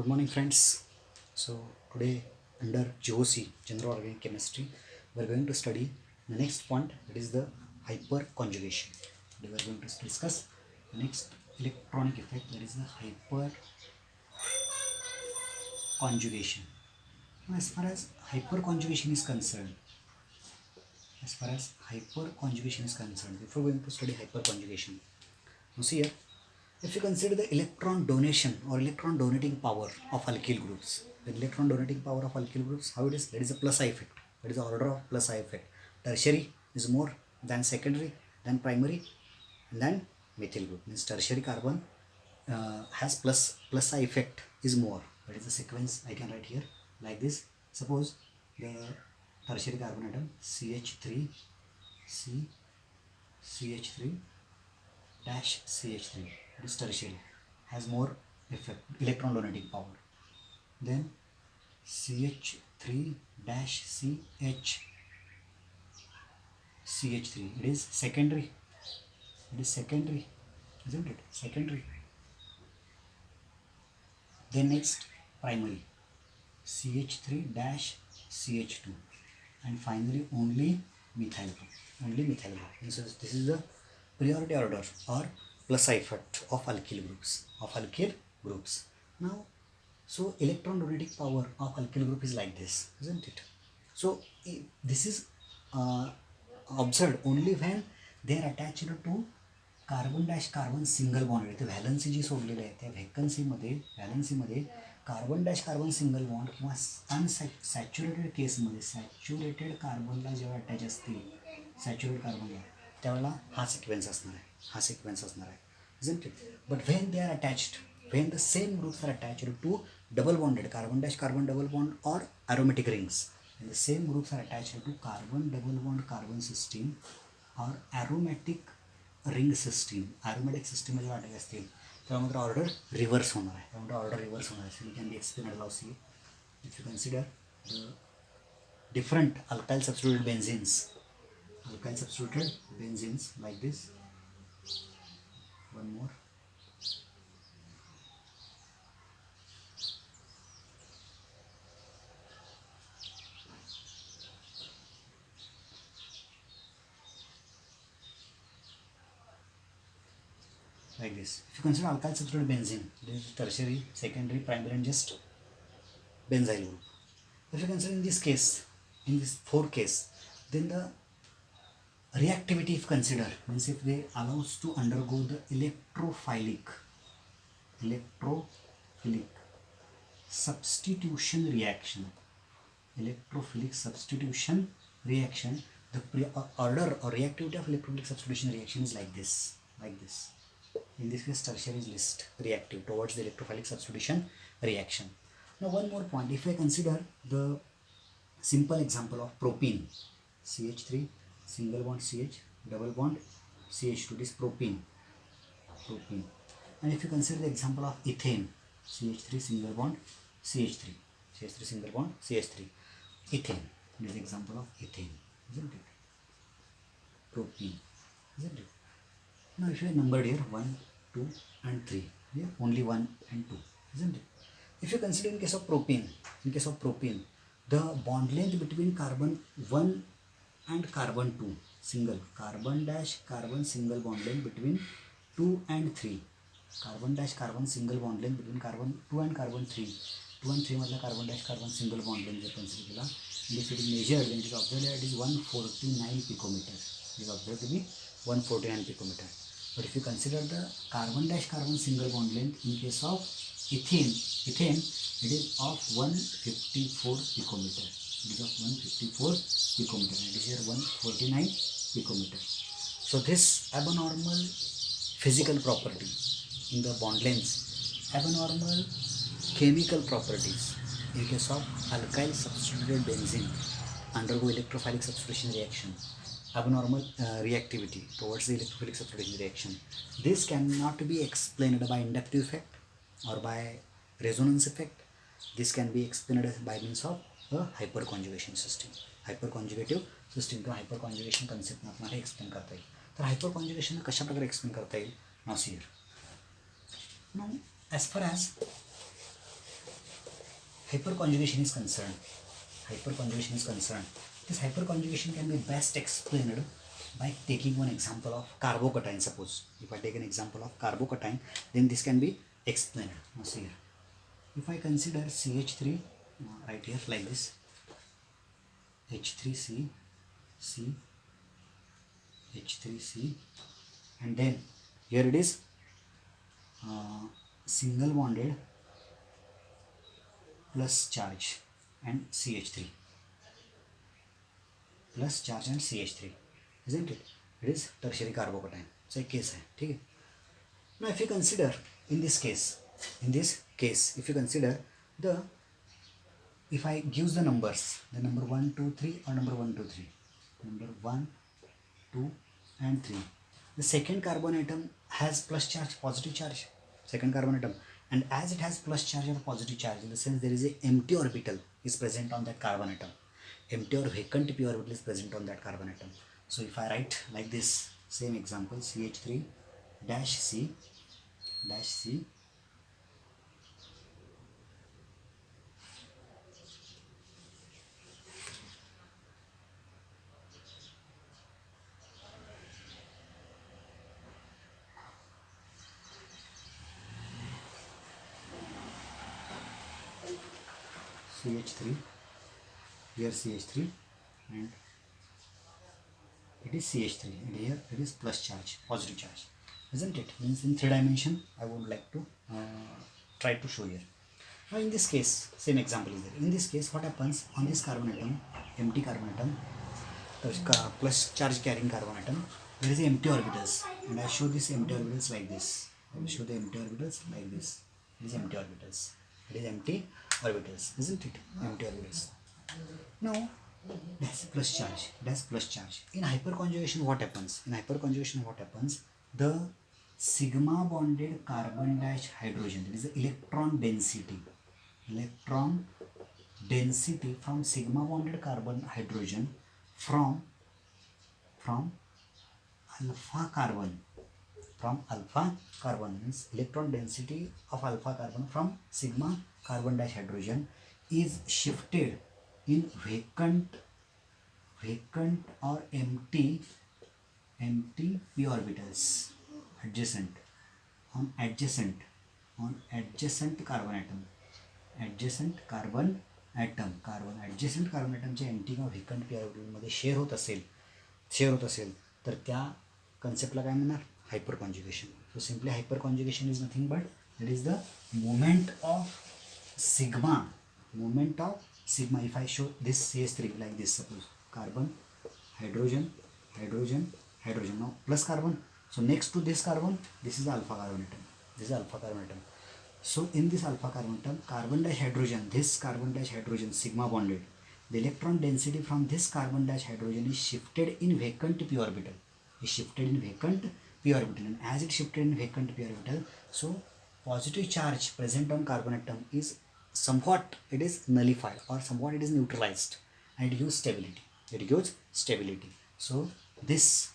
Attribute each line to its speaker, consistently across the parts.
Speaker 1: Good morning, friends. So, today, under GOC, General Organic Chemistry, we are going to study the next point, that is the hyperconjugation. Today, we are going to discuss the next electronic effect, that is the hyperconjugation. Now, as far as hyperconjugation is concerned, before going to study hyperconjugation, now see here, if you consider the electron donation or electron donating power of alkyl groups, the electron donating power of alkyl groups, how it is? That is a plus I effect. That is the order of plus I effect. Tertiary is more than secondary, than primary, and then methyl group. Means tertiary carbon has plus I effect is more. That is the sequence I can write here like this. Suppose the tertiary carbon atom CH3 C CH3 dash CH3, this tertiary has more effect, electron donating power. Then CH3 dash CH3, it is secondary. It is secondary, isn't it? Secondary. Then next primary CH3 dash CH2, and finally only methyl group. Only methyl group. This is the priority order or plus I effect of alkyl groups. Now, so electron donating power of alkyl group is like this, isn't it? So this is observed only when they are attached to carbon dash carbon single bond. इथे valency जी सोडलेली आहे त्या व्हॅलन्सीमध्ये carbon dash carbon single bond किंवा unsaturated केसमध्ये saturated कार्बनला जेव्हा अटॅच असतील सॅच्युरेटेड कार्बनला त्यावेळेला हा सिक्वेन्स असणार आहे isn't it? But when they are attached, when the same groups are attached to double bonded carbon dash carbon double bond or aromatic rings, when the same groups are attached to carbon double bond carbon system or aromatic ring system, aromatic सिस्टीममध्ये वाटायचे असतील तेव्हा मात्र order reverse होणार आहे. So you can be explain allow see if you consider the different alkyl substituted benzenes like this. One more. Like this. If you consider alkyl substituted benzene, this is tertiary, secondary, primary, and just benzyl group. If you consider in this case, in this fourth case, then the reactivity if consider means if they allows to undergo the electrophilic substitution reaction. The order or reactivity of electrophilic substitution reaction is like this. In this case, tertiary is least reactive towards the electrophilic substitution reaction. Now, one more point. If I consider the simple example of propene, CH3 single bond CH double bond CH2, this propene. And if you consider the example of ethane, CH3 single bond CH3 single bond CH3, ethane. This is the example of ethane, isn't it? Propene, isn't it? Now, if you have numbered here 1, 2, and 3, here only 1 and 2, isn't it? If you consider in case of propane, the bond length between carbon 1 and carbon 2, carbon dash carbon single bond length between 2 and 3, carbon dash carbon single bond length between carbon 2 and carbon 3, 2 and 3 मधला carbon dash carbon single bond length जर consider केला, and if it is measured, then it is observed that it is 149 picometer. It is observed to be 149 picometer. But if you consider the carbon dash carbon single bond length in case of ethane, it is of 154 picometer. It is here 149 picometer. So this abnormal physical property in the bond lengths, abnormal chemical properties in case of alkyl substituted benzene undergo electrophilic substitution reaction, abnormal reactivity towards the electrophilic substitution reaction. This cannot be explained by inductive effect or by resonance effect. This can be explained by means of a hyperconjugation system. Hyperconjugative system किंवा hyperconjugation concept आपल्याला explain करता येईल. तर hyperconjugation कशा प्रकारे explain करता येईल? Now see here. Now as far as hyperconjugation is concerned, this hyperconjugation can be best explained by taking one example of carbocation. Suppose if I take an example of carbocation, then this can be explained. Now see here, if I consider CH3 right here like this, H3C, C, H3C, and then here it is single bonded plus charge and CH3, plus charge and CH3, isn't it? It is tertiary carbocation. So a case है, ठीक है. Now if you consider in this case, if you consider the, if I give the numbers, the number 1, 2, 3 or number 1, 2, 3, number 1, 2 and 3, the second carbon atom has plus charge, positive charge, second carbon atom, and as it has plus charge or positive charge, in the sense there is a empty orbital is present on that carbon atom, empty or vacant p orbital is present on that carbon atom. So if I write like this, same example, CH3 dash C dash C CH3, here CH3 and it is CH3, and here it is plus charge, positive charge, isn't it? Means in 3 dimension I would like to try to show here. Now in this case, same example is there. In this case, what happens on this carbon atom, empty carbon atom, plus charge carrying carbon atom, there is empty orbitals, and I show this empty orbitals like this. I will show the empty orbitals like this. It is empty orbitals. It is empty orbitals, isn't it? Empty orbitals. Now that's plus charge. That's plus charge. In hyperconjugation, what happens? The sigma bonded carbon dash hydrogen, that is the electron density from sigma bonded carbon hydrogen from alpha carbon, means electron density of alpha carbon from sigma carbon dash hydrogen is shifted in vacant or empty p orbitals adjacent carbon atom, adjacent carbon atomच्या empty किंवा vacant p ऑर्बिटलमध्ये share होत असेल तर त्या कन्सेप्टला काय म्हणणार? Hyperconjugation. So simply hyperconjugation is nothing but it is the moment of sigma. If I show this CH3 like this, suppose carbon, hydrogen, now plus carbon. So next to this carbon, this is the alpha carbon atom. So in this alpha carbon atom, carbon dash hydrogen, this carbon dash hydrogen sigma bonded, the electron density from this carbon dash hydrogen is shifted in vacant p orbital. And as it shifted in vacant p orbital, so positive charge present on carbon atom is somewhat, it is nullified or somewhat it is neutralized, and it gives stability. So this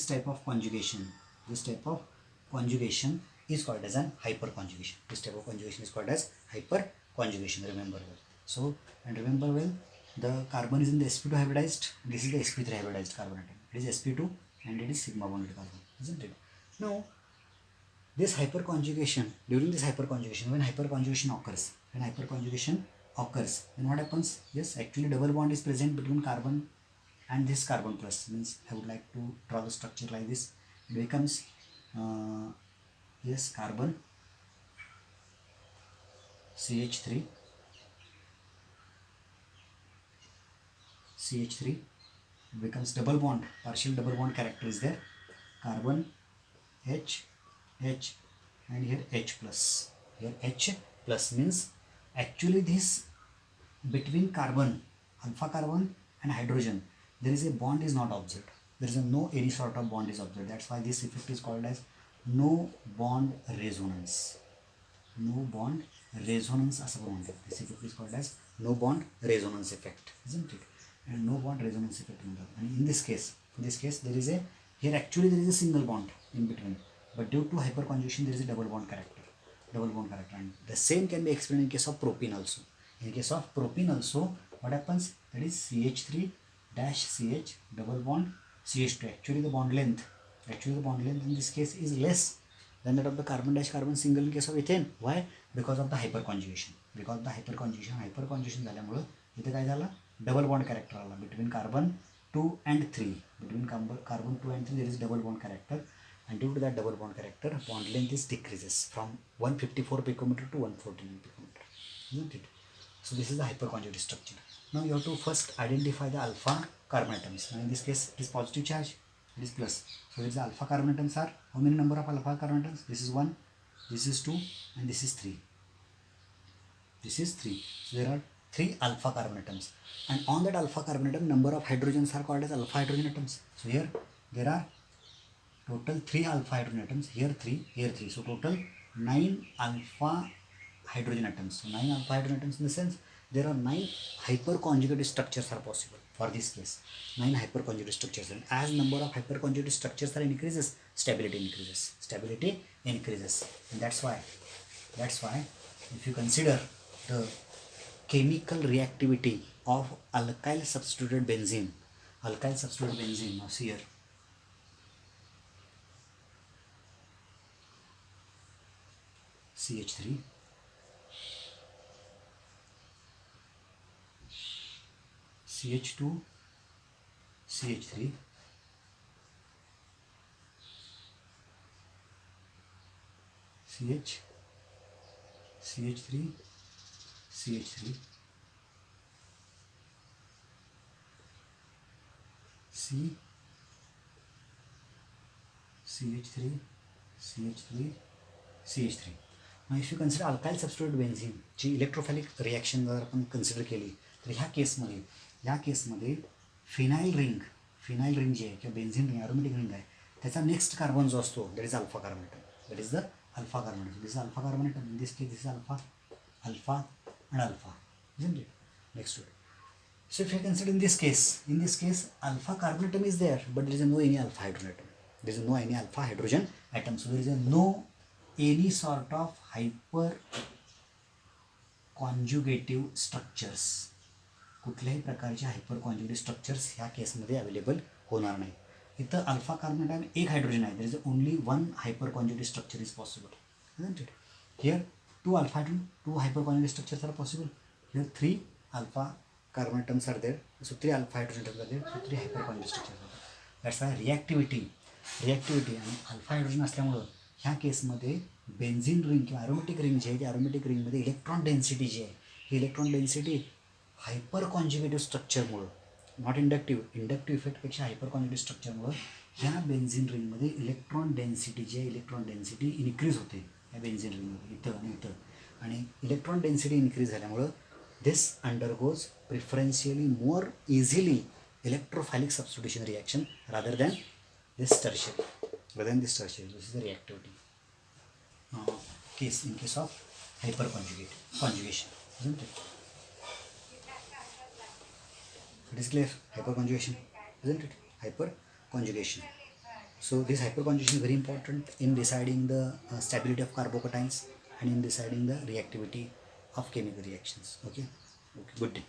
Speaker 1: type of conjugation is called as an hyperconjugation. This type of conjugation is called as hyperconjugation. Remember well, the carbon is in the sp2 hybridized. This is the sp3 hybridized carbon atom. It is sp2 and it is sigma bonded carbon, isn't it? Now this hyperconjugation, during this hyperconjugation, when hyperconjugation occurs, then what happens? Yes, actually double bond is present between carbon and this carbon plus. Means I would like to draw the structure like this. It becomes yes, carbon, CH3, it becomes double bond, partial double bond character is there, carbon H, and here H plus. Here H plus means actually this between carbon, alpha carbon and hydrogen, there is a bond is not observed. There is no any sort of bond is observed. That's why this effect is called as no bond resonance. असं म्हणतात. This effect is called as no bond resonance effect, isn't it? And no bond resonance effect. And in this case there is a, here actually there is a single bond in between. but due to hyperconjugation there is a double bond character. And the same can be explained in case of propene also. In case of propene also, what happens? That is CH3 dash CH double bond CH2. Actually the bond length in this case is less than that of the carbon dash carbon single in case of ethane. Why? Because of the hyperconjugation. Hyperconjugation झाल्यामुळं इथे काय झालं? Double bond character आला between carbon 2 and 3. Between carbon 2 and 3 there is double bond character, and due to that double bond character, bond length is decreases from 154 picometer to 149 picometer, isn't it? So this is the hyperconjugated structure. Now you have to first identify the alpha carbon atoms. Now in this case it is positive charge, it is plus. So there is the alpha carbon atoms are, how many number of alpha carbon atoms? This is 1, this is 2, and this is 3. So there are 3 alpha carbon atoms, and on that alpha carbon atom number of hydrogens are called as alpha hydrogen atoms. So here there are total 3 alpha hydrogen atoms, here 3. So total 9 alpha hydrogen atoms. So 9 alpha hydrogen atoms in the sense there are 9 hyperconjugated structures are possible for this case. 9 hyperconjugated structures, and as number of hyperconjugated structures are increases, stability increases. And that's why if you consider the chemical reactivity of alkyl substituted benzene, now see here, CH3, CH2, CH3, CH, CH3, CH3, C, CH3, CH3, CH3. Now if you consider alkyl substituted benzene ची electrophilic reaction जर आपण consider केली तर ह्या केसमध्ये phenyl ring जी आहे किंवा बेन्झिन रिंग ॲरोमॅटिक रिंग आहे त्याचा नेक्स्ट कार्बन जो असतो that is alpha carbon atom. This is alpha carbon atom. In this case this is alpha and alpha, isn't it? Next to it. So if you consider in this case alpha carbon atom is there, but there is no any alpha hydrogen atom. So there is no any sort of hyper conjugative structures. कुठल्याही प्रकारचे hyper कॉन्जुगेटिव्ह structures ह्या केसमध्ये available होणार नाही. इथं alpha carbon atom एक hydrogen आहे. There is only one hyperconjugative structure is possible, isn't it? Here 2 alpha atom, 2 hyperconjugated structures are possible. Here 3 alpha carbon atoms are there. So 3 alpha hydrogen atoms are there. So 3 hyperconjugated structures are there. That's why reactivity आणि alpha hydrogen असल्यामुळं ह्या केसमध्ये benzene ring किंवा aromatic ring जी आहे ती aromatic रिंगमध्ये electron density जी आहे ही इलेक्ट्रॉन डेन्सिटी हायपर कॉन्जुगेटिव्ह स्ट्रक्चरमुळं, नॉट इंडक्टिव्ह इफेक्टपेक्षा हायपर कॉन्जुगेटिव्ह स्ट्रक्चरमुळं ह्या बेन्झिन रिंगमध्ये इलेक्ट्रॉन डेन्सिटी जी आहे इलेक्ट्रॉन डेन्सिटी इन्क्रीज होते या बेन्झिन रिंगमध्ये इथं आणि इलेक्ट्रॉन डेन्सिटी इन्क्रीज झाल्यामुळं this undergoes preferentially more easily electrophilic substitution reaction rather than this tertiary. This is the reactivity case in case of hyperconjugation, isn't it? It is clear, hyperconjugation, isn't it? Hyperconjugation. So this hyperconjugation is very important in deciding the stability of carbocations and in deciding the reactivity of chemical reactions. Okay, good day.